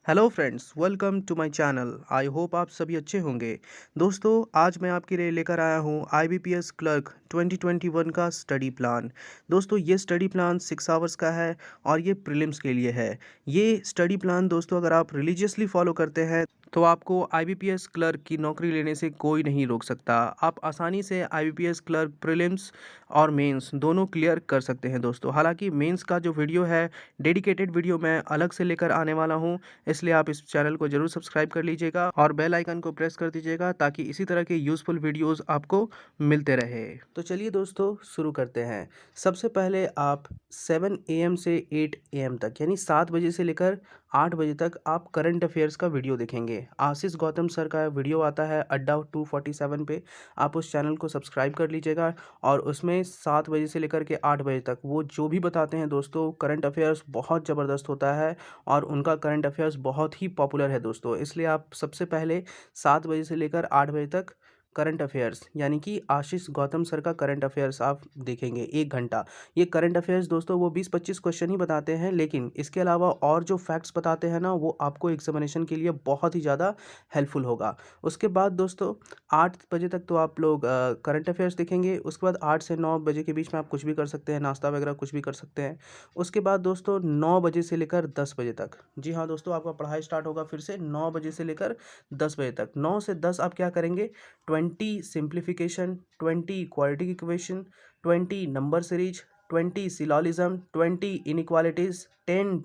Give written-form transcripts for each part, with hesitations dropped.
Hello friends, welcome to my channel. I hope आप सभी अच्छे होंगे। दोस्तों, आज मैं आपके लिए लेकर आया हूँ आईबीपीएस क्लर्क 2021 का स्टडी प्लान। दोस्तों, ये स्टडी प्लान 6 आवर्स का है और ये प्रीलिम्स के लिए है। ये स्टडी प्लान दोस्तों अगर आप रिलीजियसली फॉलो करते हैं तो आपको आईबीपीएस क्लर्क की नौकरी लेने से कोई नहीं रोक सकता। आप आसानी से आईबीपीएस क्लर्क प्रीलिम्स और मेंस दोनों क्लियर कर सकते हैं दोस्तों। हालांकि मेंस का जो वीडियो है, डेडिकेटेड वीडियो मैं अलग से लेकर आने वाला हूं, इसलिए आप इस चैनल को जरूर सब्सक्राइब कर लीजिएगा और बेल आइकन को प्रेस कर दीजिएगा ताकि इसी तरह के यूज़फुल वीडियोस आपको मिलते रहे। तो चलिए दोस्तों, शुरू करते हैं। सबसे पहले आप 7 AM से 8 AM तक, यानी 7 बजे से लेकर 8 बजे तक आप करंट अफेयर्स का वीडियो देखेंगे। आशीष गौतम सर का वीडियो आता है अड्डा 247 पे, आप उस चैनल को सब्सक्राइब कर लीजिएगा और उसमें 7 बजे से लेकर के 8 बजे तक वो जो भी बताते हैं दोस्तों, करंट अफेयर्स बहुत ज़बरदस्त होता है और उनका करंट अफेयर्स बहुत ही पॉपुलर है दोस्तों। इसलिए आप सबसे पहले 7 बजे से लेकर 8 बजे तक करंट अफेयर्स, यानी कि आशीष गौतम सर का करंट अफेयर्स आप देखेंगे 1 घंटा। ये करंट अफेयर्स दोस्तों वो 20-25 क्वेश्चन ही बताते हैं, लेकिन इसके अलावा और जो फैक्ट्स बताते हैं ना, वो आपको एग्जामिनेशन के लिए बहुत ही ज़्यादा हेल्पफुल होगा। उसके बाद दोस्तों 8 बजे तक तो आप लोग करंट अफेयर्स देखेंगे। उसके बाद 8 से 9 बजे के बीच में आप कुछ भी कर सकते हैं, नाश्ता वगैरह कुछ भी कर सकते हैं। उसके बाद दोस्तों 9 बजे से लेकर 10 बजे तक, जी हाँ दोस्तों, आपका पढ़ाई स्टार्ट होगा फिर से 9 बजे से लेकर 10 बजे तक। 9 से 10 आप क्या करेंगे? 20 simplification, 20 quadratic equation, 20 number series, 20 syllogism, 20 inequalities, 10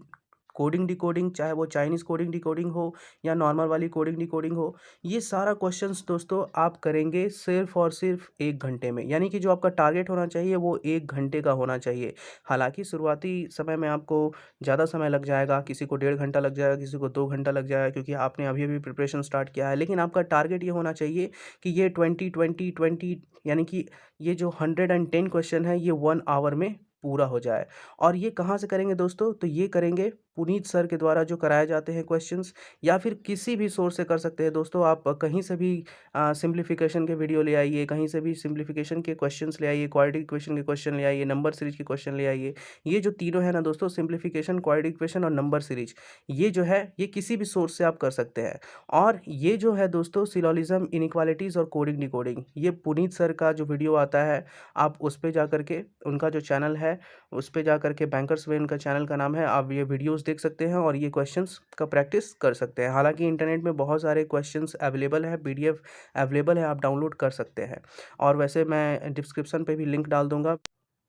coding decoding, चाहे वो चाइनीज़ कोडिंग डिकोडिंग हो या नॉर्मल वाली कोडिंग डिकोडिंग हो। ये सारा क्वेश्चंस दोस्तों आप करेंगे सिर्फ और सिर्फ 1 घंटे में, यानी कि जो आपका टारगेट होना चाहिए वो 1 घंटे का होना चाहिए। हालांकि शुरुआती समय में आपको ज़्यादा समय लग जाएगा, किसी को 1.5 घंटा लग जाएगा, किसी को 2 घंटा लग जाएगा, क्योंकि आपने अभी अभी प्रिपरेशन स्टार्ट किया है। लेकिन आपका टारगेट ये होना चाहिए कि ये 20-20-20, यानी कि ये जो 110 क्वेश्चन है ये 1 आवर में पूरा हो जाए। और ये कहाँ से करेंगे दोस्तों? तो ये करेंगे पुनीत सर के द्वारा जो कराए जाते हैं क्वेश्चंस, या फिर किसी भी सोर्स से कर सकते हैं दोस्तों। आप कहीं से भी सिंप्लीफिकेशन के वीडियो ले आइए, कहीं से भी सिंप्लीफिकेशन के क्वेश्चंस ले आइए, क्वाड्रेटिक इक्वेशन के क्वेश्चन ले आइए, नंबर सीरीज के क्वेश्चन ले आइए। ये जो तीनों है ना दोस्तों, सिंप्लीफिकेशन, क्वाड्रेटिक इक्वेशन और नंबर सीरीज, ये जो है ये किसी भी सोर्स से आप कर सकते हैं। और ये जो है दोस्तों सिलॉजिज्म, इनइक्वालिटीज़ और कोडिंग डिकोडिंग, ये पुनीत सर का जो वीडियो आता है, आप उस पे जा करके, उनका जो चैनल है उस पे जा करके, बैंकर्स वे उनका चैनल का नाम है, आप ये वीडियोस देख सकते हैं और ये क्वेश्चंस का प्रैक्टिस कर सकते हैं। हालांकि इंटरनेट में बहुत सारे क्वेश्चंस अवेलेबल है, पीडीएफ अवेलेबल है, आप डाउनलोड कर सकते हैं। और वैसे मैं डिस्क्रिप्शन पे भी लिंक डाल दूंगा,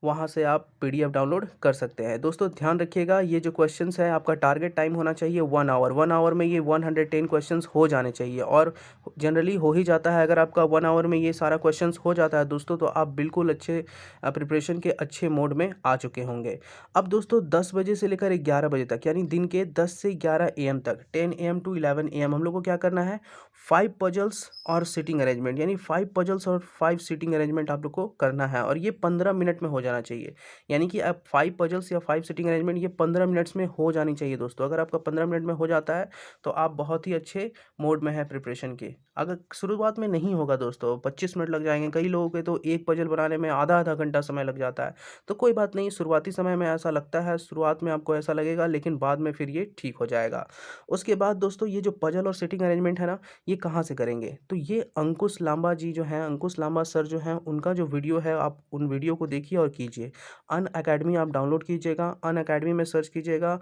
वहाँ से आप पीडीएफ डाउनलोड कर सकते हैं। दोस्तों ध्यान रखिएगा, ये जो क्वेश्चंस है आपका टारगेट टाइम होना चाहिए 1 आवर। 1 आवर में ये 110 क्वेश्चंस हो जाने चाहिए, और जनरली हो ही जाता है। अगर आपका 1 आवर में ये सारा क्वेश्चंस हो जाता है दोस्तों, तो आप बिल्कुल अच्छे प्रिपरेशन के अच्छे मोड में आ चुके होंगे। अब दोस्तों 10 बजे से लेकर 11 बजे तक, यानी दिन के 10 से 11 AM तक, 10 AM to 11 AM, हम लोग को क्या करना है? 5 पजल्स और सिटिंग अरेंजमेंट, यानी 5 पजल्स और 5 सिटिंग अरेंजमेंट आप लोग को करना है, और ये 15 मिनट में हो जाना चाहिए। यानी कि आप 5 पजल्स या 5 सिटिंग अरेंजमेंट ये 15 मिनट्स में हो जानी चाहिए दोस्तों। अगर आपका 15 मिनट में हो जाता है तो आप बहुत ही अच्छे मोड में हैं प्रिपरेशन के। अगर शुरुआत में नहीं होगा दोस्तों, 25 मिनट लग जाएंगे, कई लोगों के तो एक पजल बनाने में आधा आधा घंटा समय लग जाता है। तो कोई बात नहीं, शुरुआती समय में ऐसा लगता है, शुरुआत में आपको ऐसा लगेगा, लेकिन बाद में फिर ये ठीक हो जाएगा। उसके बाद दोस्तों ये जो पजल और सिटिंग अरेंजमेंट है ना, ये कहाँ से करेंगे? तो ये अंकुश लांबा जी जो हैं, अंकुश लांबा सर जो हैं, उनका जो वीडियो है, आप उन वीडियो को देखिए और कीजिए। अन अकेडमी आप डाउनलोड कीजिएगा, अन अकेडमी में सर्च कीजिएगा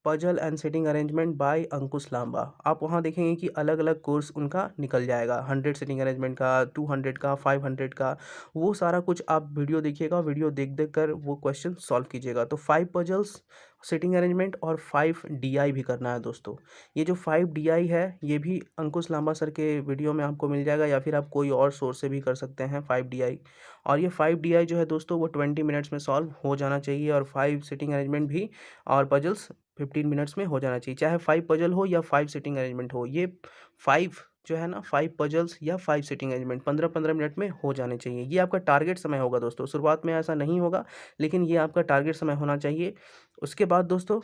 puzzle and sitting arrangement by Ankush Lamba. आप वहाँ देखेंगे कि अलग अलग कोर्स उनका निकल जाएगा, 100 सिटिंग अरेंजमेंट का, 200 का, 500 का, वो सारा कुछ आप वीडियो देखिएगा। वीडियो देख देख कर वो क्वेश्चन सॉल्व कीजिएगा। तो 5 पजल्स, सिटिंग अरेंजमेंट और 5 DI भी करना है दोस्तों। ये जो 5 DI है, ये भी अंकुश लांबा सर के वीडियो में आपको मिल जाएगा, या फिर आप कोई और सोर्स से भी कर सकते हैं 5 DI। और ये 5 DI जो है दोस्तों वो 20 मिनट्स में सॉल्व हो जाना चाहिए, और 5 सिटिंग अरेंजमेंट भी और पजल्स 15 मिनट्स में हो जाना चाहिए। चाहे 5 पजल हो या 5 सिटिंग अरेंजमेंट हो, ये 5 जो है ना, 5 पजल्स या 5 सिटिंग अरेंजमेंट 15-15 मिनट में हो जाने चाहिए। ये आपका टारगेट समय होगा दोस्तों। शुरुआत में ऐसा नहीं होगा, लेकिन ये आपका टारगेट समय होना चाहिए। उसके बाद दोस्तों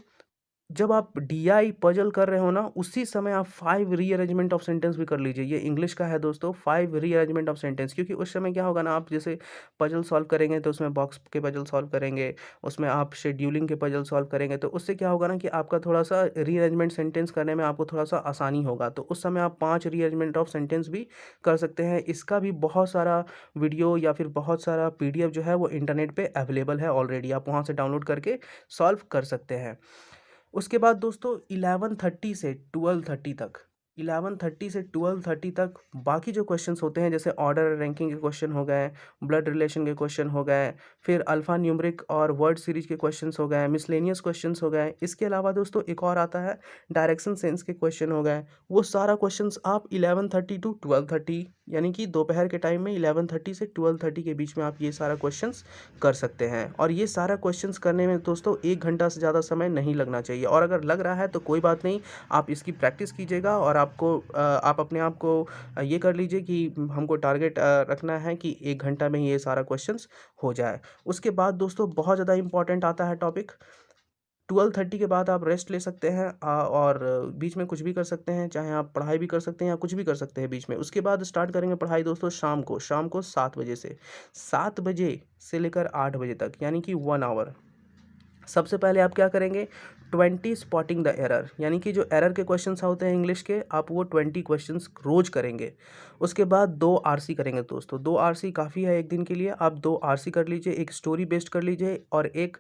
जब आप डीआई पजल कर रहे हो ना, उसी समय आप 5 रीअरेंजमेंट ऑफ सेंटेंस भी कर लीजिए। ये इंग्लिश का है दोस्तों, 5 रीअरेंजमेंट ऑफ सेंटेंस, क्योंकि उस समय क्या होगा ना, आप जैसे पजल सॉल्व करेंगे तो उसमें बॉक्स के पजल सॉल्व करेंगे, उसमें आप शेड्यूलिंग के पजल सॉल्व करेंगे, तो उससे क्या होगा ना कि आपका थोड़ा-सा रीअरेंजमेंट सेंटेंस करने में आपको थोड़ा-सा आसानी होगा। तो उस समय आप 5 रीअरेंजमेंट ऑफ सेंटेंस भी कर सकते हैं। इसका भी बहुत सारा वीडियो या फिर बहुत सारा पीडीएफ जो है वो इंटरनेट पे अवेलेबल है ऑलरेडी, आप वहाँ से डाउनलोड करके सॉल्व कर सकते हैं। उसके बाद दोस्तों 11:30 से 12:30 तक, 11:30 से 12:30 तक बाकी जो क्वेश्चंस होते हैं, जैसे ऑर्डर रैंकिंग के क्वेश्चन हो गए, ब्लड रिलेशन के क्वेश्चन हो गए, फिर अल्फा न्यूमरिक और वर्ड सीरीज के क्वेश्चंस हो गए, मिसलेनियस क्वेश्चंस हो गए। इसके अलावा दोस्तों एक और आता है, डायरेक्शन सेंस के क्वेश्चन हो गए। वो सारा क्वेश्चंस आप 11:30 टू 12:30, यानी कि दोपहर के टाइम में 11:30 से 12:30 के बीच में आप ये सारा क्वेश्चंस कर सकते हैं। और ये सारा क्वेश्चंस करने में दोस्तों 1 घंटा से ज़्यादा समय नहीं लगना चाहिए, और अगर लग रहा है तो कोई बात नहीं, आप इसकी प्रैक्टिस कीजिएगा, और आप अपने आप को ये कर लीजिए कि हमको टारगेट रखना है कि 1 घंटा में ही ये सारा क्वेश्चंस हो जाए। उसके बाद दोस्तों बहुत ज़्यादा इंपॉर्टेंट आता है टॉपिक, 12:30 के बाद आप रेस्ट ले सकते हैं, और बीच में कुछ भी कर सकते हैं, चाहे आप पढ़ाई भी कर सकते हैं या कुछ भी कर सकते हैं बीच में। उसके बाद स्टार्ट करेंगे पढ़ाई दोस्तों शाम को 7 बजे से, 7 बजे से लेकर 8 बजे तक, यानी कि 1 आवर। सबसे पहले आप क्या करेंगे, 20 स्पॉटिंग द एरर, यानी कि जो एरर के क्वेश्चंस होते हैं इंग्लिश के, आप वो 20 क्वेश्चंस रोज करेंगे। उसके बाद 2 आरसी करेंगे दोस्तों, 2 आरसी काफ़ी है एक दिन के लिए, आप 2 आरसी कर लीजिए, एक स्टोरी बेस्ड कर लीजिए, और एक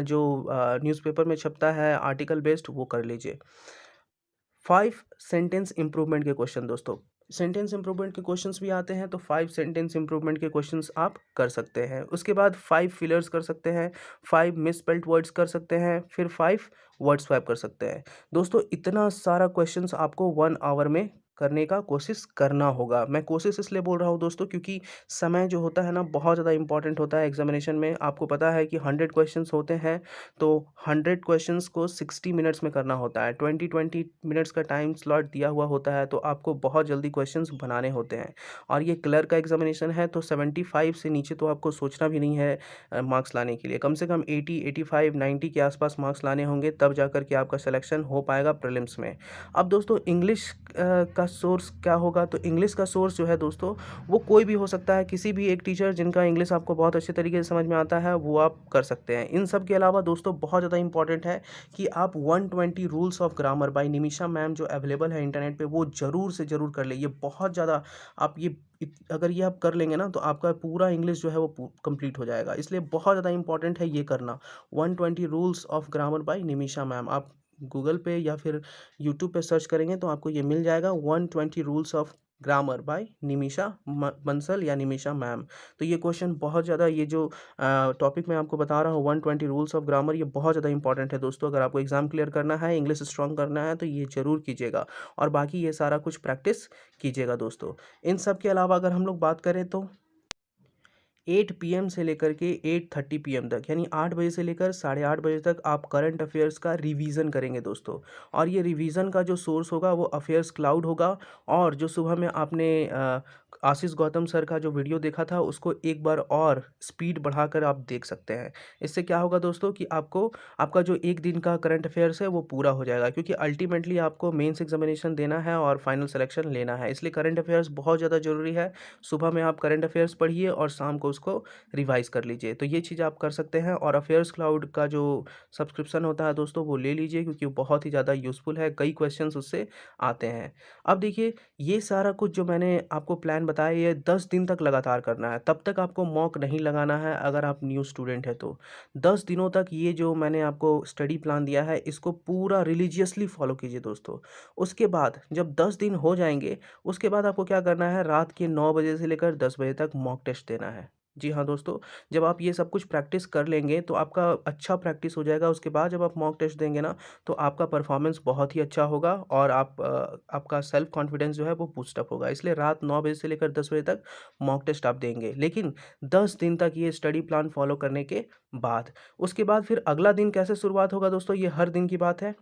जो न्यूज़पेपर में छपता है आर्टिकल बेस्ड, वो कर लीजिए। 5 सेंटेंस इंप्रूवमेंट के क्वेश्चन दोस्तों, सेंटेंस इंप्रूवमेंट के क्वेश्चंस भी आते हैं, तो 5 सेंटेंस इंप्रूवमेंट के क्वेश्चंस आप कर सकते हैं। उसके बाद 5 फिलर्स कर सकते हैं, 5 मिसस्पेल्ड वर्ड्स कर सकते हैं, फिर 5 वर्ड स्वैप कर सकते हैं। दोस्तों इतना सारा क्वेश्चंस आपको 1 आवर में करने का कोशिश करना होगा। मैं कोशिश इसलिए बोल रहा हूँ दोस्तों, क्योंकि समय जो होता है ना बहुत ज़्यादा इंपॉर्टेंट होता है एग्जामिनेशन में। आपको पता है कि 100 क्वेश्चंस होते हैं, तो 100 क्वेश्चंस को 60 मिनट्स में करना होता है, 20-20 मिनट्स का टाइम स्लॉट दिया हुआ होता है, तो आपको बहुत जल्दी क्वेश्चंस बनाने होते हैं। और ये क्लर्क का एग्जामिनेशन है, तो 75 से नीचे तो आपको सोचना भी नहीं है मार्क्स लाने के लिए। कम से कम 80, 85, 90 के आसपास मार्क्स लाने होंगे, तब जाकर के आपका सिलेक्शन हो पाएगा प्रीलिम्स में। अब दोस्तों इंग्लिश का सोर्स क्या होगा, तो इंग्लिश का सोर्स जो है दोस्तों, वो कोई भी हो सकता है, किसी भी एक टीचर जिनका इंग्लिश आपको बहुत अच्छे तरीके से समझ में आता है, वो आप कर सकते हैं। इन सब के अलावा दोस्तों बहुत ज़्यादा इंपॉर्टेंट है कि आप 120 rules of grammar bye Nimisha ma'am जो अवेलेबल है इंटरनेट पे, वो ज़रूर से ज़रूर कर ले। ये बहुत ज़्यादा, आप ये अगर ये आप कर लेंगे ना, तो आपका पूरा इंग्लिश जो है वो कंप्लीट हो जाएगा। इसलिए बहुत ज़्यादा इंपॉर्टेंट है ये करना, 120 rules of grammar bye Nimisha ma'am. आप गूगल पे या फिर यूट्यूब पे सर्च करेंगे तो आपको ये मिल जाएगा, 120 rules of grammar bye Nimisha Bansal या निमिषा मैम। तो ये क्वेश्चन बहुत ज़्यादा, ये जो टॉपिक मैं आपको बता रहा हूँ 120 रूल्स ऑफ ग्रामर, ये बहुत ज़्यादा इंपॉर्टेंट है दोस्तों। अगर आपको एग्जाम क्लियर करना है, इंग्लिश स्ट्रांग करना है, तो ये ज़रूर कीजिएगा, और बाकी ये सारा कुछ प्रैक्टिस कीजिएगा दोस्तों। इन सब के अलावा अगर हम लोग बात करें तो 8 पीएम से लेकर के 8:30 पीएम तक, यानी 8 बजे से लेकर 8:30 बजे तक आप करंट अफेयर्स का रिवीजन करेंगे दोस्तों। और ये रिवीजन का जो सोर्स होगा वो अफेयर्स क्लाउड होगा, और जो सुबह में आपने आशीष गौतम सर का जो वीडियो देखा था, उसको एक बार और स्पीड बढ़ाकर आप देख सकते हैं। इससे क्या होगा दोस्तों कि आपको आपका जो एक दिन का करंट अफेयर्स है वो पूरा हो जाएगा, क्योंकि अल्टीमेटली आपको मेंस एग्जामिनेशन देना है और फाइनल सिलेक्शन लेना है। इसलिए करंट अफेयर्स बहुत ज़्यादा ज़रूरी है। सुबह में आप करंट अफेयर्स पढ़िए और शाम को उसको रिवाइज़ कर लीजिए। तो ये चीज़ आप कर सकते हैं, और अफेयर्स क्लाउड का जो सब्सक्रिप्शन होता है दोस्तों, वो ले लीजिए, क्योंकि वो बहुत ही ज़्यादा यूज़फुल है, कई क्वेश्चंस उससे आते हैं। अब देखिए, ये सारा कुछ जो मैंने आपको प्लान बताया, ये 10 दिन तक लगातार करना है, तब तक आपको मॉक नहीं लगाना है अगर आप न्यू स्टूडेंट हैं तो। 10 दिनों तक ये जो मैंने आपको स्टडी प्लान दिया है, इसको पूरा रिलीजियसली फॉलो कीजिए दोस्तों। उसके बाद जब 10 दिन हो जाएँगे, उसके बाद आपको क्या करना है, रात के 9 बजे से लेकर 10 बजे तक मॉक टेस्ट देना है। जी हाँ दोस्तों, जब आप ये सब कुछ प्रैक्टिस कर लेंगे तो आपका अच्छा प्रैक्टिस हो जाएगा। उसके बाद जब आप मॉक टेस्ट देंगे ना, तो आपका परफॉर्मेंस बहुत ही अच्छा होगा, और आपका सेल्फ कॉन्फिडेंस जो है वो बूस्ट अप होगा। इसलिए रात 9 बजे से लेकर 10 बजे तक मॉक टेस्ट आप देंगे, लेकिन 10 दिन तक ये स्टडी प्लान फॉलो करने के बाद। उसके बाद फिर अगला दिन कैसे शुरुआत होगा दोस्तों, ये हर दिन की बात है।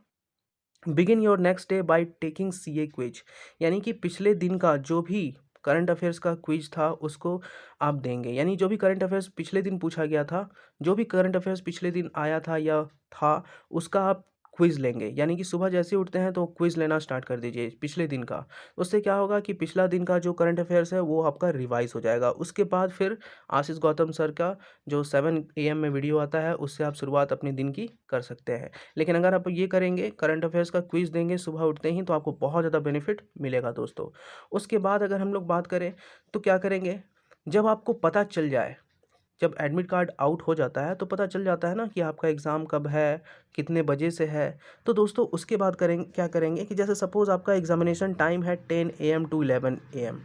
Begin your next day by taking CA quiz, यानी कि पिछले दिन का जो भी करंट अफेयर्स का क्विज था उसको आप देंगे। यानी जो भी करंट अफेयर्स पिछले दिन पूछा गया था, जो भी करंट अफेयर्स पिछले दिन आया था या था, उसका आप क्विज़ लेंगे, यानी कि सुबह जैसे ही उठते हैं तो क्विज़ लेना स्टार्ट कर दीजिए पिछले दिन का। उससे क्या होगा कि पिछला दिन का जो करंट अफ़ेयर्स है वो आपका रिवाइज़ हो जाएगा। उसके बाद फिर आशीष गौतम सर का जो 7 एएम में वीडियो आता है उससे आप शुरुआत अपने दिन की कर सकते हैं। लेकिन अगर आप ये करेंगे, करंट अफ़ेयर्स का क्विज़ देंगे सुबह उठते ही, तो आपको बहुत ज़्यादा बेनिफिट मिलेगा दोस्तों। उसके बाद अगर हम लोग बात करें तो क्या करेंगे, जब आपको पता चल जाए, जब एडमिट कार्ड आउट हो जाता है तो पता चल जाता है ना कि आपका एग्ज़ाम कब है, कितने बजे से है। तो दोस्तों उसके बाद क्या करेंगे कि जैसे सपोज़ आपका एग्ज़ामिनेशन टाइम है 10 एएम टू 11 एएम।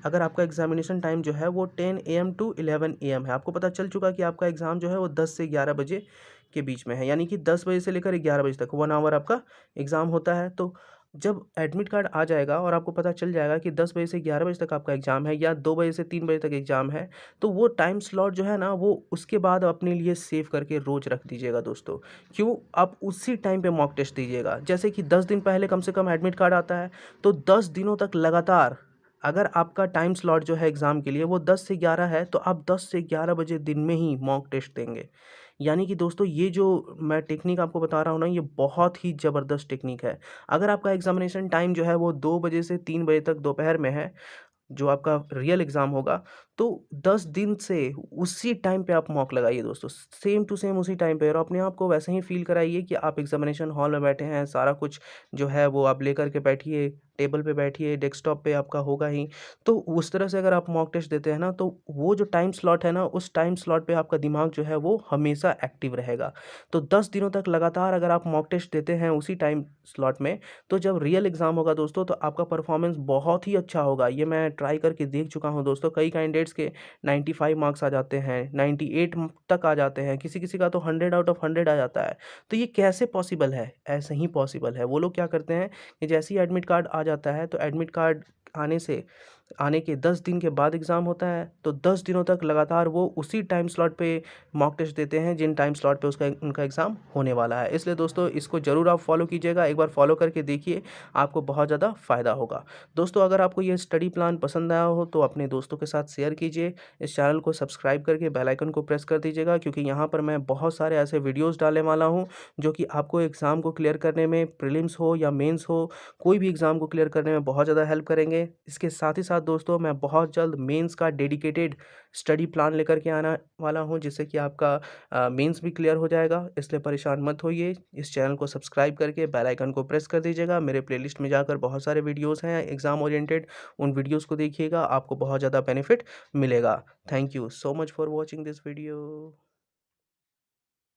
अगर आपका एग्ज़ामिनेशन टाइम जो है वो 10 एएम टू 11 एएम है, आपको पता चल चुका कि आपका एग्ज़ाम जो है वो 10 से 11 बजे के बीच में है, यानी कि 10 बजे से लेकर 11 बजे तक 1 आवर आपका एग्ज़ाम होता है। तो जब एडमिट कार्ड आ जाएगा और आपको पता चल जाएगा कि 10 बजे से 11 बजे तक आपका एग्ज़ाम है या 2 बजे से 3 बजे तक एग्ज़ाम है, तो वो टाइम स्लॉट जो है ना वो उसके बाद अपने लिए सेव करके रोज़ रख दीजिएगा दोस्तों। क्यों? आप उसी टाइम पे मॉक टेस्ट दीजिएगा। जैसे कि 10 दिन पहले कम से कम एडमिट कार्ड आता है, तो 10 दिनों तक लगातार अगर आपका टाइम स्लॉट जो है एग्ज़ाम के लिए वो 10 से 11 है, तो आप 10 से 11 बजे दिन में ही मॉक टेस्ट देंगे। यानी कि दोस्तों ये जो मैं टेक्नीक आपको बता रहा हूँ ना, ये बहुत ही ज़बरदस्त टेक्नीक है। अगर आपका एग्ज़ामिनेशन टाइम जो है वो 2 बजे से 3 बजे तक दोपहर में है, जो आपका रियल एग्ज़ाम होगा, तो 10 दिन से उसी टाइम पे आप मॉक लगाइए दोस्तों। सेम टू सेम उसी टाइम पे, और अपने आप को वैसे ही फ़ील कराइए कि आप एग्ज़ामिनेशन हॉल में बैठे हैं, सारा कुछ जो है वो आप लेकर के बैठिए, टेबल पे बैठिए, डेस्कटॉप पे आपका होगा ही। तो उस तरह से अगर आप मॉक टेस्ट देते हैं ना, तो वो जो टाइम स्लॉट है ना, उस टाइम स्लॉट पे आपका दिमाग जो है वो हमेशा एक्टिव रहेगा। तो 10 दिनों तक लगातार अगर आप मॉक टेस्ट देते हैं उसी टाइम स्लॉट में, तो जब रियल एग्ज़ाम होगा दोस्तों, तो आपका परफ़ॉर्मेंस बहुत ही अच्छा होगा। ये मैं ट्राई करके देख चुका हूँ दोस्तों। कई कैंडिडेट्स के 95 मार्क्स आ जाते हैं, 98 तक आ जाते हैं, किसी-किसी का तो 100 आउट ऑफ 100 आ जाता है। तो ये कैसे पॉसिबल है? ऐसे ही पॉसिबल है। वो लोग क्या करते हैं कि जैसे ही एडमिट कार्ड आ जाता है, तो एडमिट कार्ड आने के 10 दिन के बाद एग्ज़ाम होता है, तो 10 दिनों तक लगातार वो उसी टाइम स्लॉट पे मॉक टेस्ट देते हैं, जिन टाइम स्लॉट पे उसका उनका एग्ज़ाम होने वाला है। इसलिए दोस्तों इसको ज़रूर आप फ़ॉलो कीजिएगा, एक बार फ़ॉलो करके देखिए, आपको बहुत ज़्यादा फ़ायदा होगा। दोस्तों अगर आपको ये स्टडी प्लान पसंद आया हो तो अपने दोस्तों के साथ शेयर कीजिए। इस चैनल को सब्सक्राइब करके बेल आइकन को प्रेस कर दीजिएगा, क्योंकि यहाँ पर मैं बहुत सारे ऐसे वीडियोज़ डालने वाला हूँ, जो कि आपको एग्ज़ाम को क्लियर करने में, प्रीलिम्स हो या मेंस हो, कोई भी एग्ज़ाम को क्लियर करने में बहुत ज़्यादा हेल्प करेंगे। इसके साथ ही साथ दोस्तों मैं बहुत जल्द मेंस का डेडिकेटेड स्टडी प्लान लेकर के आना वाला हूँ, जिससे कि आपका मेंस भी क्लियर हो जाएगा। इसलिए परेशान मत होइए, इस चैनल को सब्सक्राइब करके बेल आइकन को प्रेस कर दीजिएगा। मेरे प्लेलिस्ट में जाकर बहुत सारे वीडियोज़ हैं एग्ज़ाम ओरिएंटेड, उन वीडियोज़ को देखिएगा, आपको बहुत ज़्यादा बेनिफिट मिलेगा। Thank you so much for watching this video.